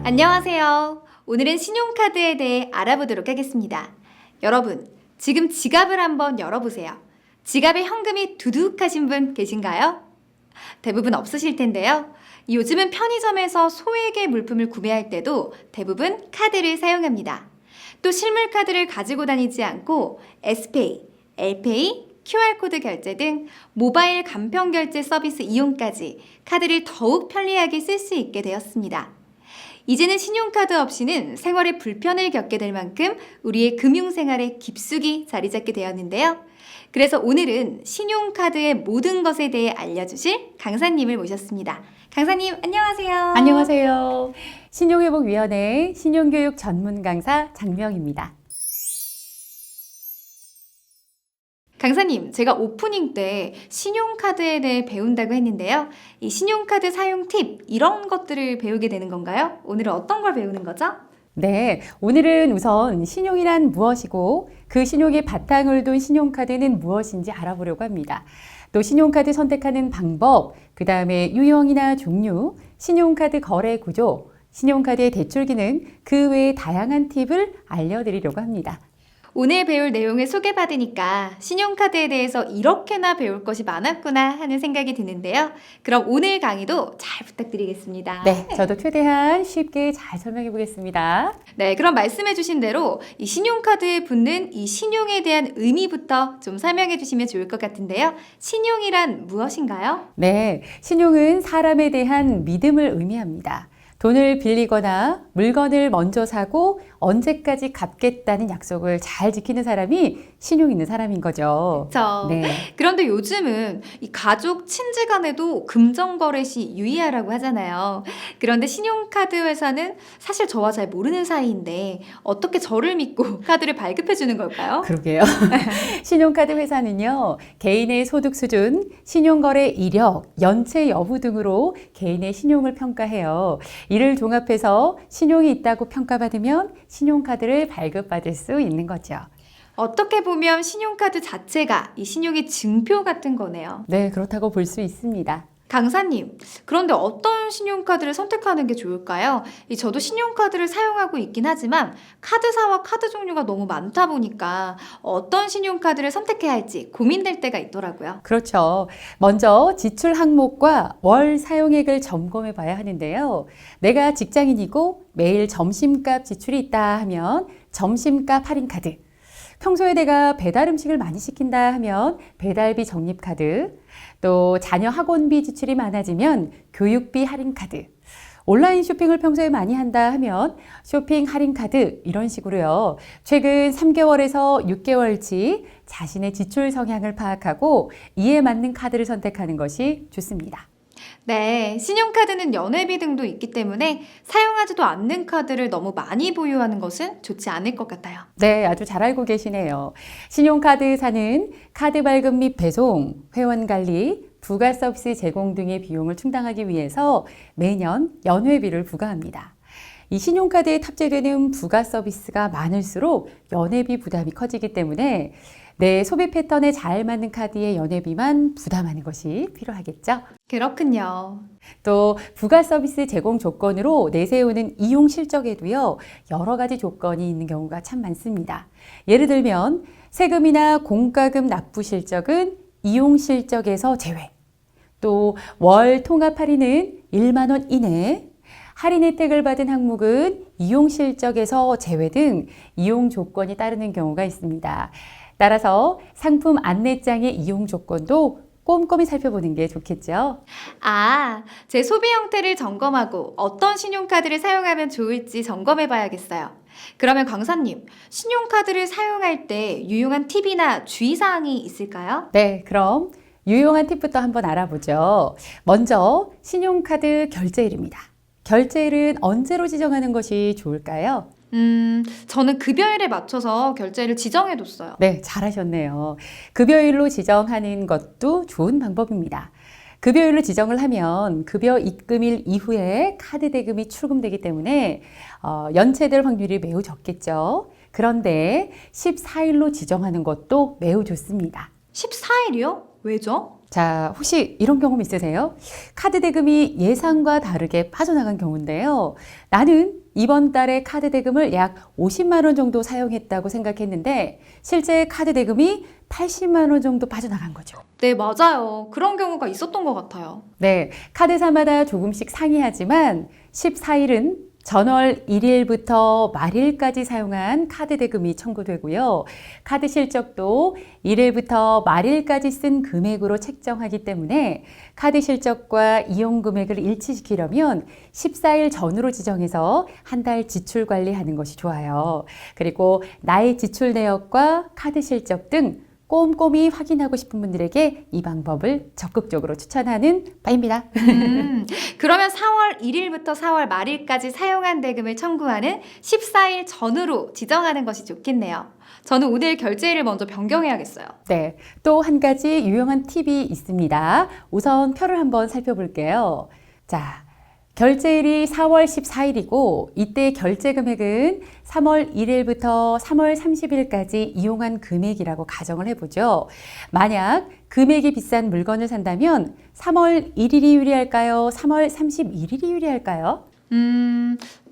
안녕하세요. 오늘은 신용카드에 대해 알아보도록 하겠습니다. 여러분, 지금 지갑을 한번 열어보세요. 지갑에 현금이 두둑하신 분 계신가요? 대부분 없으실 텐데요. 요즘은 편의점에서 소액의 물품을 구매할 때도 대부분 카드를 사용합니다. 또 실물 카드를 가지고 다니지 않고 S페이, L페이, QR코드 결제 등 모바일 간편 결제 서비스 이용까지 카드를 더욱 편리하게 쓸 수 있게 되었습니다. 이제는 신용카드 없이는 생활에 불편을 겪게 될 만큼 우리의 금융생활에 깊숙이 자리 잡게 되었는데요. 그래서 오늘은 신용카드의 모든 것에 대해 알려주실 강사님을 모셨습니다. 강사님, 안녕하세요. 안녕하세요. 신용회복위원회 신용교육 전문 강사 장명입니다. 강사님, 제가 오프닝 때 신용카드에 대해 배운다고 했는데요. 이 신용카드 사용 팁, 이런 것들을 배우게 되는 건가요? 오늘은 어떤 걸 배우는 거죠? 네, 오늘은 우선 신용이란 무엇이고 그 신용의 바탕을 둔 신용카드는 무엇인지 알아보려고 합니다. 또 신용카드 선택하는 방법, 그 다음에 유형이나 종류, 신용카드 거래 구조, 신용카드의 대출 기능, 그 외의 다양한 팁을 알려드리려고 합니다. 오늘 배울 내용을 소개받으니까 신용카드에 대해서 이렇게나 배울 것이 많았구나 하는 생각이 드는데요. 그럼 오늘 강의도 잘 부탁드리겠습니다. 네, 저도 최대한 쉽게 잘 설명해 보겠습니다. 네, 그럼 말씀해 주신 대로 이 신용카드에 붙는 이 신용에 대한 의미부터 좀 설명해 주시면 좋을 것 같은데요. 신용이란 무엇인가요? 네, 신용은 사람에 대한 믿음을 의미합니다. 돈을 빌리거나 물건을 먼저 사고 언제까지 갚겠다는 약속을 잘 지키는 사람이 신용 있는 사람인 거죠. 그렇죠. 네. 그런데 요즘은 이 가족, 친지 간에도 금전거래 시 유의하라고 하잖아요. 그런데 신용카드 회사는 사실 저와 잘 모르는 사이인데 어떻게 저를 믿고 카드를 발급해 주는 걸까요? 그러게요. 신용카드 회사는요, 개인의 소득 수준, 신용거래 이력, 연체 여부 등으로 개인의 신용을 평가해요. 이를 종합해서 신용이 있다고 평가받으면 신용카드를 발급받을 수 있는 거죠. 어떻게 보면 신용카드 자체가 이 신용의 증표 같은 거네요. 네, 그렇다고 볼 수 있습니다. 강사님, 그런데 어떤 신용카드를 선택하는 게 좋을까요? 저도 신용카드를 사용하고 있긴 하지만 카드사와 카드 종류가 너무 많다 보니까 어떤 신용카드를 선택해야 할지 고민될 때가 있더라고요. 그렇죠. 먼저 지출 항목과 월 사용액을 점검해 봐야 하는데요. 내가 직장인이고 매일 점심값 지출이 있다 하면 점심값 할인카드. 평소에 내가 배달 음식을 많이 시킨다 하면 배달비 적립카드. 또 자녀 학원비 지출이 많아지면 교육비 할인카드. 온라인 쇼핑을 평소에 많이 한다 하면 쇼핑 할인카드 이런 식으로요. 최근 3개월에서 6개월치 자신의 지출 성향을 파악하고 이에 맞는 카드를 선택하는 것이 좋습니다. 네, 신용카드는 연회비 등도 있기 때문에 사용하지도 않는 카드를 너무 많이 보유하는 것은 좋지 않을 것 같아요. 네, 아주 잘 알고 계시네요. 신용카드사는 카드 발급 및 배송, 회원 관리, 부가 서비스 제공 등의 비용을 충당하기 위해서 매년 연회비를 부과합니다. 이 신용카드에 탑재되는 부가 서비스가 많을수록 연회비 부담이 커지기 때문에 내 소비 패턴에 잘 맞는 카드의 연회비만 부담하는 것이 필요하겠죠. 그렇군요. 또 부가 서비스 제공 조건으로 내세우는 이용 실적에도요, 여러 가지 조건이 있는 경우가 참 많습니다. 예를 들면 세금이나 공과금 납부 실적은 이용 실적에서 제외. 또 월 통합 할인은 1만 원 이내. 할인 혜택을 받은 항목은 이용 실적에서 제외 등 이용 조건이 따르는 경우가 있습니다. 따라서 상품 안내장의 이용 조건도 꼼꼼히 살펴보는 게 좋겠죠. 제 소비 형태를 점검하고 어떤 신용카드를 사용하면 좋을지 점검해 봐야겠어요. 그러면 강사님, 신용카드를 사용할 때 유용한 팁이나 주의사항이 있을까요? 네, 그럼 유용한 팁부터 한번 알아보죠. 먼저 신용카드 결제일입니다. 결제일은 언제로 지정하는 것이 좋을까요? 저는 급여일에 맞춰서 결제를 지정해 뒀어요. 네, 잘하셨네요. 급여일로 지정하는 것도 좋은 방법입니다. 급여일로 지정을 하면 급여 입금일 이후에 카드 대금이 출금되기 때문에 연체될 확률이 매우 적겠죠. 그런데 14일로 지정하는 것도 매우 좋습니다. 14일이요? 왜죠? 자, 혹시 이런 경험 있으세요? 카드 대금이 예상과 다르게 빠져나간 경우인데요. 나는 이번 달에 카드 대금을 약 50만 원 정도 사용했다고 생각했는데 실제 카드 대금이 80만 원 정도 빠져나간 거죠. 네, 맞아요. 그런 경우가 있었던 것 같아요. 네, 카드사마다 조금씩 상이하지만 14일은 전월 1일부터 말일까지 사용한 카드 대금이 청구되고요. 카드 실적도 1일부터 말일까지 쓴 금액으로 책정하기 때문에 카드 실적과 이용 금액을 일치시키려면 14일 전후로 지정해서 한 달 지출 관리하는 것이 좋아요. 그리고 나의 지출 내역과 카드 실적 등 꼼꼼히 확인하고 싶은 분들에게 이 방법을 적극적으로 추천하는 바입니다. 그러면 4월 1일부터 4월 말일까지 사용한 대금을 청구하는 14일 전후로 지정하는 것이 좋겠네요. 저는 오늘 결제일을 먼저 변경해야겠어요. 네, 또 한 가지 유용한 팁이 있습니다. 우선 표를 한번 살펴볼게요. 자, 결제일이 4월 14일이고 이때 결제 금액은 3월 1일부터 3월 30일까지 이용한 금액이라고 가정을 해보죠. 만약 금액이 비싼 물건을 산다면 3월 1일이 유리할까요? 3월 31일이 유리할까요?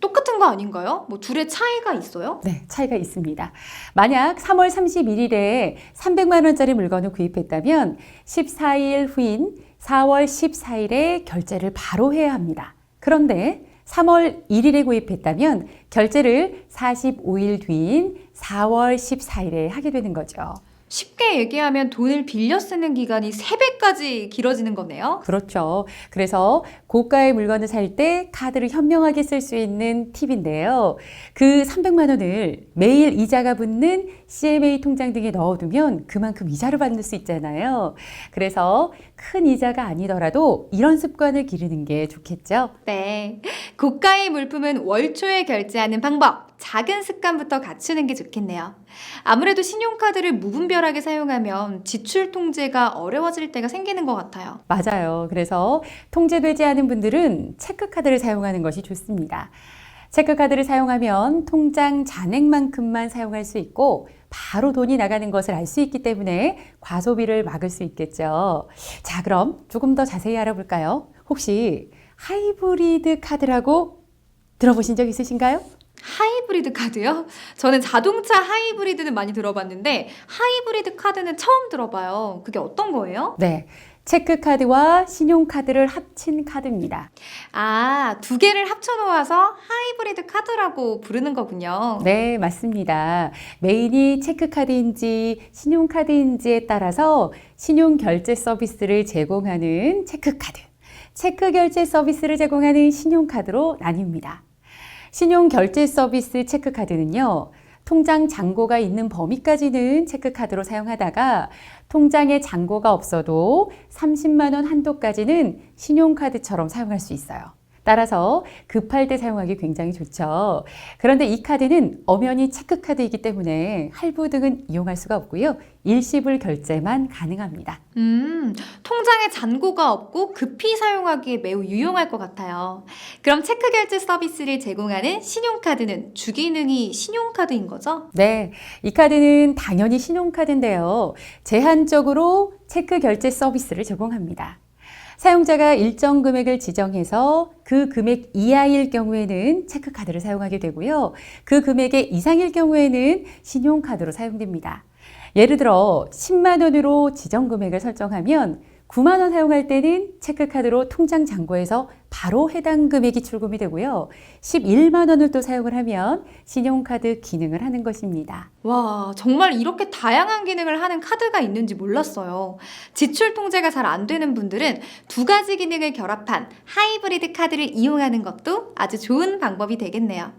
똑같은 거 아닌가요? 뭐 둘의 차이가 있어요? 네, 차이가 있습니다. 만약 3월 31일에 300만 원짜리 물건을 구입했다면 14일 후인 4월 14일에 결제를 바로 해야 합니다. 그런데 3월 1일에 구입했다면 결제를 45일 뒤인 4월 14일에 하게 되는 거죠. 쉽게 얘기하면 돈을 빌려 쓰는 기간이 3배까지 길어지는 거네요. 그렇죠. 그래서 고가의 물건을 살 때 카드를 현명하게 쓸 수 있는 팁인데요. 그 300만 원을 매일 이자가 붙는 CMA 통장 등에 넣어두면 그만큼 이자를 받을 수 있잖아요. 그래서 큰 이자가 아니더라도 이런 습관을 기르는 게 좋겠죠. 네. 고가의 물품은 월초에 결제하는 방법. 작은 습관부터 갖추는 게 좋겠네요. 아무래도 신용카드를 무분별하게 사용하면 지출 통제가 어려워질 때가 생기는 것 같아요. 맞아요. 그래서 통제되지 않은 분들은 체크카드를 사용하는 것이 좋습니다. 체크카드를 사용하면 통장 잔액만큼만 사용할 수 있고 바로 돈이 나가는 것을 알 수 있기 때문에 과소비를 막을 수 있겠죠. 자, 그럼 조금 더 자세히 알아볼까요? 혹시 하이브리드 카드라고 들어보신 적 있으신가요? 하이브리드 카드요? 저는 자동차 하이브리드는 많이 들어봤는데 하이브리드 카드는 처음 들어봐요. 그게 어떤 거예요? 네. 체크카드와 신용카드를 합친 카드입니다. 아, 두 개를 합쳐놓아서 하이브리드 카드라고 부르는 거군요. 네, 맞습니다. 메인이 체크카드인지 신용카드인지에 따라서 신용결제 서비스를 제공하는 체크카드, 체크결제 서비스를 제공하는 신용카드로 나뉩니다. 신용결제 서비스 체크카드는요, 통장 잔고가 있는 범위까지는 체크카드로 사용하다가 통장에 잔고가 없어도 30만 원 한도까지는 신용카드처럼 사용할 수 있어요. 따라서 급할 때 사용하기 굉장히 좋죠. 그런데 이 카드는 엄연히 체크카드이기 때문에 할부 등은 이용할 수가 없고요. 일시불 결제만 가능합니다. 통장에 잔고가 없고 급히 사용하기에 매우 유용할 것 같아요. 그럼 체크 결제 서비스를 제공하는 신용카드는 주기능이 신용카드인 거죠? 네, 이 카드는 당연히 신용카드인데요. 제한적으로 체크 결제 서비스를 제공합니다. 사용자가 일정 금액을 지정해서 그 금액 이하일 경우에는 체크카드를 사용하게 되고요. 그 금액의 이상일 경우에는 신용카드로 사용됩니다. 예를 들어 10만 원으로 지정 금액을 설정하면 9만 원 사용할 때는 체크카드로 통장 잔고에서 바로 해당 금액이 출금이 되고요. 11만 원을 또 사용을 하면 신용카드 기능을 하는 것입니다. 와, 정말 이렇게 다양한 기능을 하는 카드가 있는지 몰랐어요. 지출 통제가 잘 안 되는 분들은 두 가지 기능을 결합한 하이브리드 카드를 이용하는 것도 아주 좋은 방법이 되겠네요.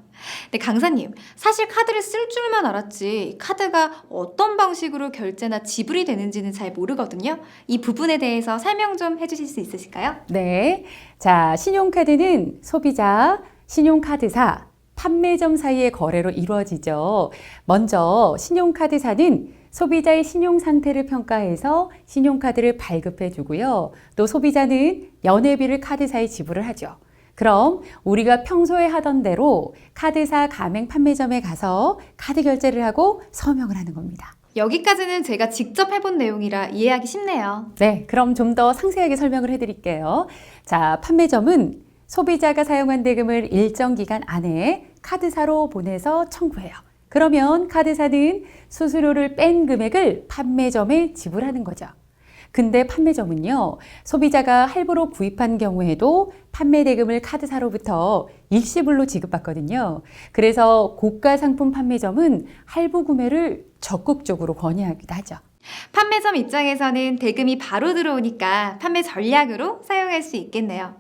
네, 강사님, 사실 카드를 쓸 줄만 알았지 카드가 어떤 방식으로 결제나 지불이 되는지는 잘 모르거든요. 이 부분에 대해서 설명 좀 해주실 수 있으실까요? 네. 자, 신용카드는 소비자, 신용카드사, 판매점 사이의 거래로 이루어지죠. 먼저 신용카드사는 소비자의 신용 상태를 평가해서 신용카드를 발급해 주고요. 또 소비자는 연회비를 카드사에 지불을 하죠. 그럼 우리가 평소에 하던 대로 카드사 가맹 판매점에 가서 카드 결제를 하고 서명을 하는 겁니다. 여기까지는 제가 직접 해본 내용이라 이해하기 쉽네요. 네, 그럼 좀 더 상세하게 설명을 해드릴게요. 자, 판매점은 소비자가 사용한 대금을 일정 기간 안에 카드사로 보내서 청구해요. 그러면 카드사는 수수료를 뺀 금액을 판매점에 지불하는 거죠. 근데 판매점은요, 소비자가 할부로 구입한 경우에도 판매 대금을 카드사로부터 일시불로 지급받거든요. 그래서 고가 상품 판매점은 할부 구매를 적극적으로 권유하기도 하죠. 판매점 입장에서는 대금이 바로 들어오니까 판매 전략으로 사용할 수 있겠네요.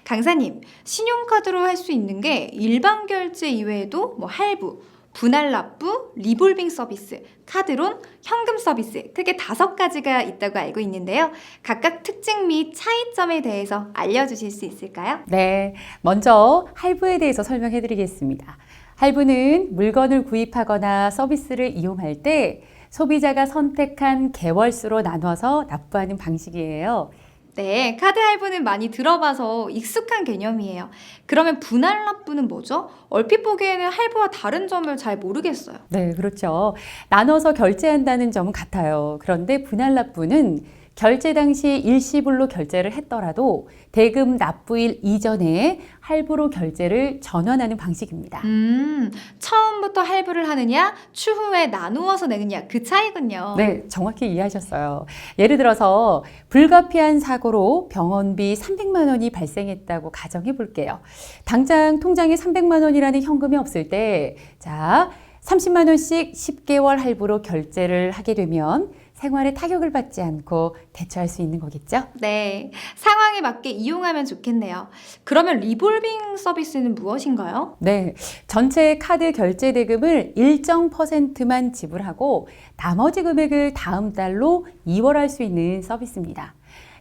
강사님, 신용카드로 할 수 있는 게 일반 결제 이외에도 할부, 분할 납부, 리볼빙 서비스, 카드론, 현금 서비스 크게 5가지가 있다고 알고 있는데요. 각각 특징 및 차이점에 대해서 알려주실 수 있을까요? 네, 먼저 할부에 대해서 설명해 드리겠습니다. 할부는 물건을 구입하거나 서비스를 이용할 때 소비자가 선택한 개월수로 나눠서 납부하는 방식이에요. 네, 카드 할부는 많이 들어봐서 익숙한 개념이에요. 그러면 분할 납부는 뭐죠? 얼핏 보기에는 할부와 다른 점을 잘 모르겠어요. 네, 그렇죠. 나눠서 결제한다는 점은 같아요. 그런데 분할 납부는 결제 당시 일시불로 결제를 했더라도 대금 납부일 이전에 할부로 결제를 전환하는 방식입니다. 처음부터 할부를 하느냐, 추후에 나누어서 내느냐, 그 차이군요. 네, 정확히 이해하셨어요. 예를 들어서 불가피한 사고로 병원비 300만 원이 발생했다고 가정해 볼게요. 당장 통장에 300만 원이라는 현금이 없을 때, 자, 30만 원씩 10개월 할부로 결제를 하게 되면 생활에 타격을 받지 않고 대처할 수 있는 거겠죠? 네, 상황에 맞게 이용하면 좋겠네요. 그러면 리볼빙 서비스는 무엇인가요? 네, 전체 카드 결제 대금을 일정 %만 지불하고 나머지 금액을 다음 달로 이월할 수 있는 서비스입니다.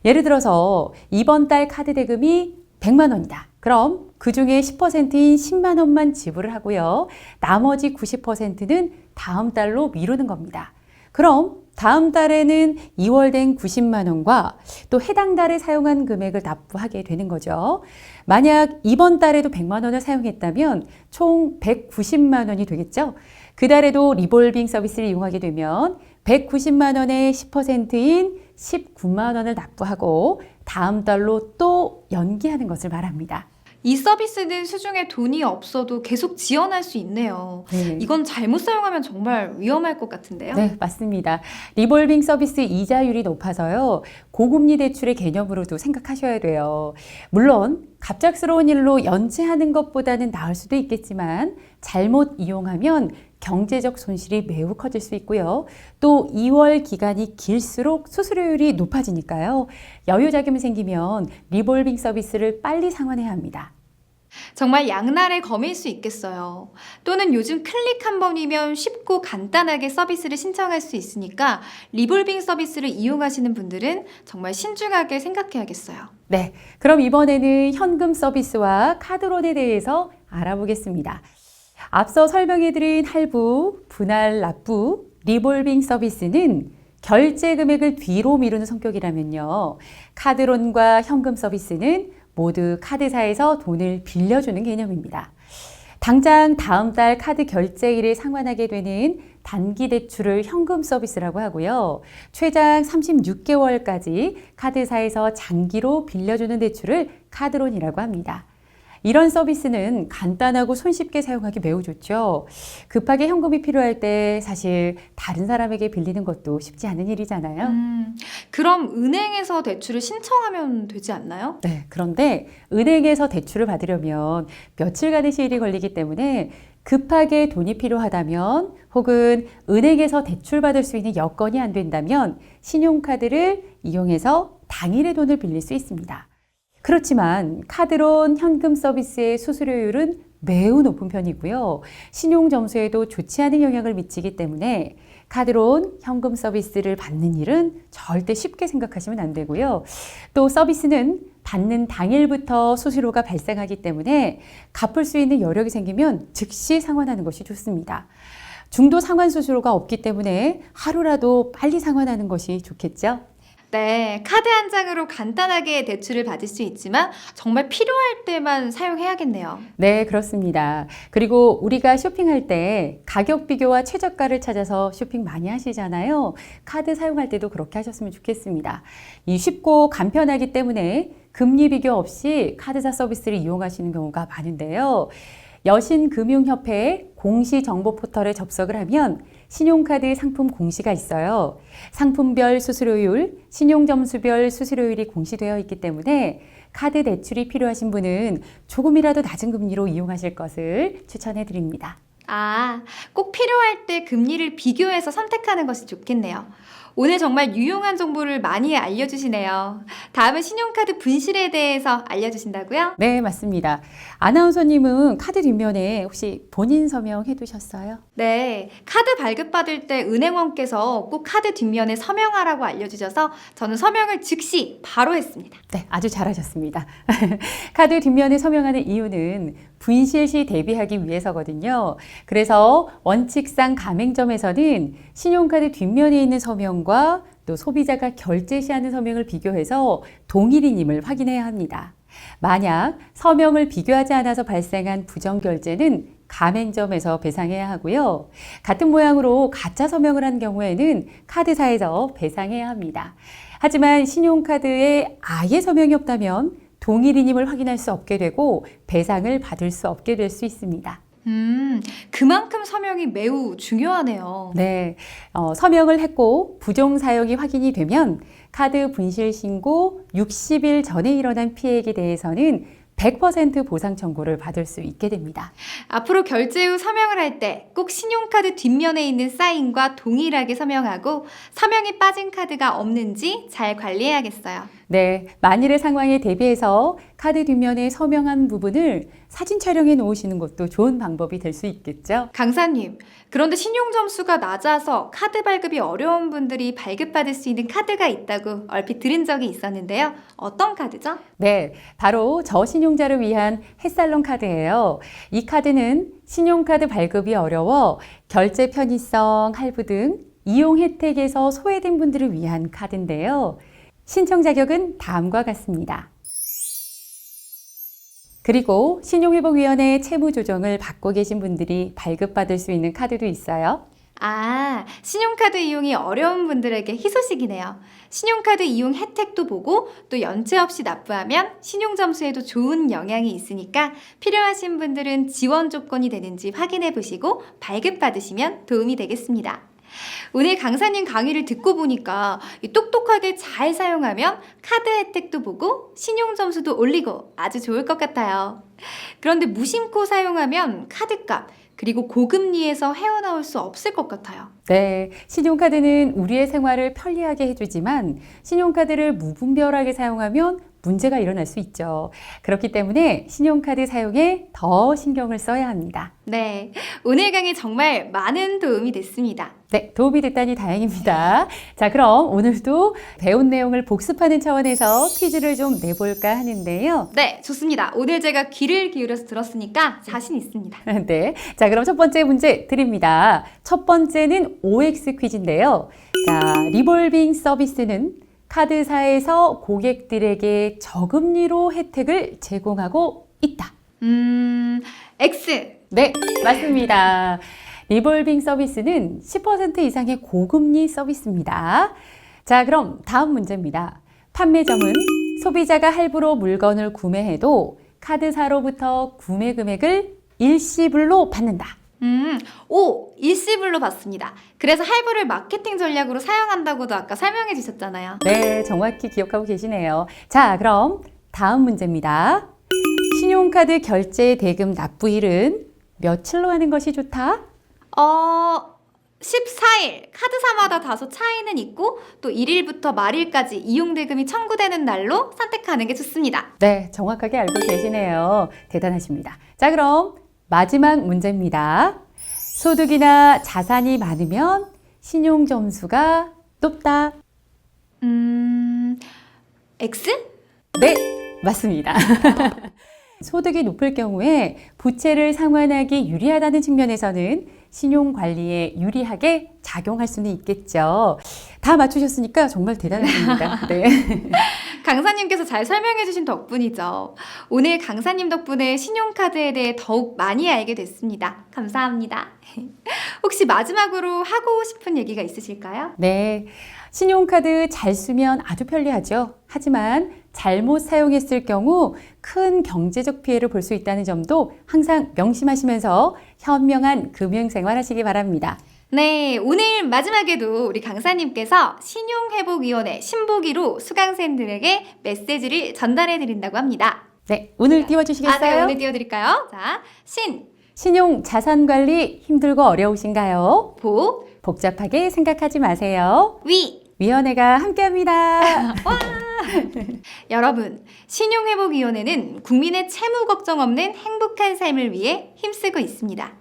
예를 들어서 이번 달 카드 대금이 100만 원이다. 그럼 그 중에 10%인 10만 원만 지불을 하고요. 나머지 90%는 다음 달로 미루는 겁니다. 그럼 다음 달에는 2월된 90만 원과 또 해당 달에 사용한 금액을 납부하게 되는 거죠. 만약 이번 달에도 100만 원을 사용했다면 총 190만 원이 되겠죠. 그 달에도 리볼빙 서비스를 이용하게 되면 190만 원의 10%인 19만 원을 납부하고 다음 달로 또 연기하는 것을 말합니다. 이 서비스는 수중에 돈이 없어도 계속 지원할 수 있네요. 네. 이건 잘못 사용하면 정말 위험할 것 같은데요. 네, 맞습니다. 리볼빙 서비스 이자율이 높아서요. 고금리 대출의 개념으로도 생각하셔야 돼요. 물론 갑작스러운 일로 연체하는 것보다는 나을 수도 있겠지만 잘못 이용하면 경제적 손실이 매우 커질 수 있고요. 또 2월 기간이 길수록 수수료율이 높아지니까요. 여유 자금이 생기면 리볼빙 서비스를 빨리 상환해야 합니다. 정말 양날의 검일 수 있겠어요. 또는 요즘 클릭 한 번이면 쉽고 간단하게 서비스를 신청할 수 있으니까 리볼빙 서비스를 이용하시는 분들은 정말 신중하게 생각해야겠어요. 네, 그럼 이번에는 현금 서비스와 카드론에 대해서 알아보겠습니다. 앞서 설명해드린 할부, 분할 납부, 리볼빙 서비스는 결제 금액을 뒤로 미루는 성격이라면요. 카드론과 현금 서비스는 모두 카드사에서 돈을 빌려주는 개념입니다. 당장 다음 달 카드 결제일에 상환하게 되는 단기 대출을 현금 서비스라고 하고요. 최장 36개월까지 카드사에서 장기로 빌려주는 대출을 카드론이라고 합니다. 이런 서비스는 간단하고 손쉽게 사용하기 매우 좋죠. 급하게 현금이 필요할 때 사실 다른 사람에게 빌리는 것도 쉽지 않은 일이잖아요. 그럼 은행에서 대출을 신청하면 되지 않나요? 네, 그런데 은행에서 대출을 받으려면 며칠간의 시일이 걸리기 때문에 급하게 돈이 필요하다면 혹은 은행에서 대출받을 수 있는 여건이 안 된다면 신용카드를 이용해서 당일에 돈을 빌릴 수 있습니다. 그렇지만 카드론 현금 서비스의 수수료율은 매우 높은 편이고요. 신용 점수에도 좋지 않은 영향을 미치기 때문에 카드론 현금 서비스를 받는 일은 절대 쉽게 생각하시면 안 되고요. 또 서비스는 받는 당일부터 수수료가 발생하기 때문에 갚을 수 있는 여력이 생기면 즉시 상환하는 것이 좋습니다. 중도 상환 수수료가 없기 때문에 하루라도 빨리 상환하는 것이 좋겠죠? 네, 카드 한 장으로 간단하게 대출을 받을 수 있지만 정말 필요할 때만 사용해야겠네요. 네, 그렇습니다. 그리고 우리가 쇼핑할 때 가격 비교와 최저가를 찾아서 쇼핑 많이 하시잖아요. 카드 사용할 때도 그렇게 하셨으면 좋겠습니다. 이 쉽고 간편하기 때문에 금리 비교 없이 카드사 서비스를 이용하시는 경우가 많은데요. 여신금융협회 공시정보 포털에 접속을 하면 신용카드 상품 공시가 있어요. 상품별 수수료율, 신용점수별 수수료율이 공시되어 있기 때문에 카드 대출이 필요하신 분은 조금이라도 낮은 금리로 이용하실 것을 추천해 드립니다. 아, 꼭 필요할 때 금리를 비교해서 선택하는 것이 좋겠네요. 오늘 정말 유용한 정보를 많이 알려주시네요. 다음은 신용카드 분실에 대해서 알려주신다고요? 네, 맞습니다. 아나운서님은 카드 뒷면에 혹시 본인 서명 해두셨어요? 네, 카드 발급받을 때 은행원께서 꼭 카드 뒷면에 서명하라고 알려주셔서 저는 서명을 즉시 바로 했습니다. 네, 아주 잘하셨습니다. 카드 뒷면에 서명하는 이유는 분실 시 대비하기 위해서거든요. 그래서 원칙상 가맹점에서는 신용카드 뒷면에 있는 서명과 또 소비자가 결제 시 하는 서명을 비교해서 동일인임을 확인해야 합니다. 만약 서명을 비교하지 않아서 발생한 부정결제는 가맹점에서 배상해야 하고요. 같은 모양으로 가짜 서명을 한 경우에는 카드사에서 배상해야 합니다. 하지만 신용카드에 아예 서명이 없다면 동일인임을 확인할 수 없게 되고 배상을 받을 수 없게 될 수 있습니다. 그만큼 서명이 매우 중요하네요. 네, 서명을 했고 부정 사용이 확인이 되면 카드 분실 신고 60일 전에 일어난 피해액에 대해서는 100% 보상 청구를 받을 수 있게 됩니다. 앞으로 결제 후 서명을 할 때 꼭 신용카드 뒷면에 있는 사인과 동일하게 서명하고 서명이 빠진 카드가 없는지 잘 관리해야겠어요. 네, 만일의 상황에 대비해서 카드 뒷면에 서명한 부분을 사진 촬영해 놓으시는 것도 좋은 방법이 될 수 있겠죠. 강사님, 그런데 신용 점수가 낮아서 카드 발급이 어려운 분들이 발급받을 수 있는 카드가 있다고 얼핏 들은 적이 있었는데요. 어떤 카드죠? 네, 바로 저신용자를 위한 햇살론 카드예요. 이 카드는 신용카드 발급이 어려워 결제 편의성, 할부 등 이용 혜택에서 소외된 분들을 위한 카드인데요. 신청 자격은 다음과 같습니다. 그리고 신용회복위원회 채무 조정을 받고 계신 분들이 발급받을 수 있는 카드도 있어요. 아, 신용카드 이용이 어려운 분들에게 희소식이네요. 신용카드 이용 혜택도 보고 또 연체 없이 납부하면 신용 점수에도 좋은 영향이 있으니까 필요하신 분들은 지원 조건이 되는지 확인해 보시고 발급받으시면 도움이 되겠습니다. 오늘 강사님 강의를 듣고 보니까 똑똑하게 잘 사용하면 카드 혜택도 보고 신용 점수도 올리고 아주 좋을 것 같아요. 그런데 무심코 사용하면 카드값 그리고 고금리에서 헤어나올 수 없을 것 같아요. 네, 신용카드는 우리의 생활을 편리하게 해주지만 신용카드를 무분별하게 사용하면 문제가 일어날 수 있죠. 그렇기 때문에 신용카드 사용에 더 신경을 써야 합니다. 네, 오늘 강의 정말 많은 도움이 됐습니다. 네, 도움이 됐다니 다행입니다. 자, 그럼 오늘도 배운 내용을 복습하는 차원에서 퀴즈를 좀 내볼까 하는데요. 네, 좋습니다. 오늘 제가 귀를 기울여서 들었으니까 자신 있습니다. 네, 자, 그럼 첫 번째 문제 드립니다. 첫 번째는 OX 퀴즈인데요. 자, 리볼빙 서비스는 카드사에서 고객들에게 저금리로 혜택을 제공하고 있다. X. 네, 맞습니다. 리볼빙 서비스는 10% 이상의 고금리 서비스입니다. 자, 그럼 다음 문제입니다. 판매점은 소비자가 할부로 물건을 구매해도 카드사로부터 구매 금액을 일시불로 받는다. 오, 일시불로 받습니다. 그래서 할부를 마케팅 전략으로 사용한다고도 아까 설명해 주셨잖아요. 네, 정확히 기억하고 계시네요. 자, 그럼 다음 문제입니다. 신용카드 결제 대금 납부일은 며칠로 하는 것이 좋다? 14일. 카드사마다 다소 차이는 있고 또 1일부터 말일까지 이용 대금이 청구되는 날로 선택하는 게 좋습니다. 네, 정확하게 알고 계시네요. 대단하십니다. 자, 그럼 마지막 문제입니다. 소득이나 자산이 많으면 신용 점수가 높다. X? 네, 맞습니다. 소득이 높을 경우에 부채를 상환하기 유리하다는 측면에서는 신용 관리에 유리하게 작용할 수는 있겠죠. 다 맞추셨으니까 정말 대단하십니다. 네. 강사님께서 잘 설명해 주신 덕분이죠. 오늘 강사님 덕분에 신용카드에 대해 더욱 많이 알게 됐습니다. 감사합니다. 혹시 마지막으로 하고 싶은 얘기가 있으실까요? 네. 신용카드 잘 쓰면 아주 편리하죠. 하지만 잘못 사용했을 경우 큰 경제적 피해를 볼 수 있다는 점도 항상 명심하시면서 현명한 금융생활 하시기 바랍니다. 네, 오늘 마지막에도 우리 강사님께서 신용회복위원회 신보기로 수강생들에게 메시지를 전달해 드린다고 합니다. 네, 오늘 띄워주시겠어요? 네, 오늘 띄워드릴까요? 자, 신용 자산 관리 힘들고 어려우신가요? 복잡하게 생각하지 마세요. 위원회가 함께합니다. 여러분, 신용회복위원회는 국민의 채무 걱정 없는 행복한 삶을 위해 힘쓰고 있습니다.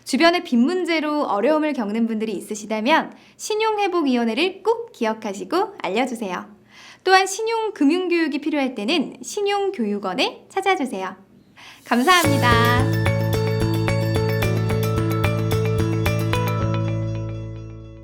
주변에 빚 문제로 어려움을 겪는 분들이 있으시다면 신용회복위원회를 꼭 기억하시고 알려주세요. 또한 신용금융교육이 필요할 때는 신용교육원에 찾아주세요. 감사합니다.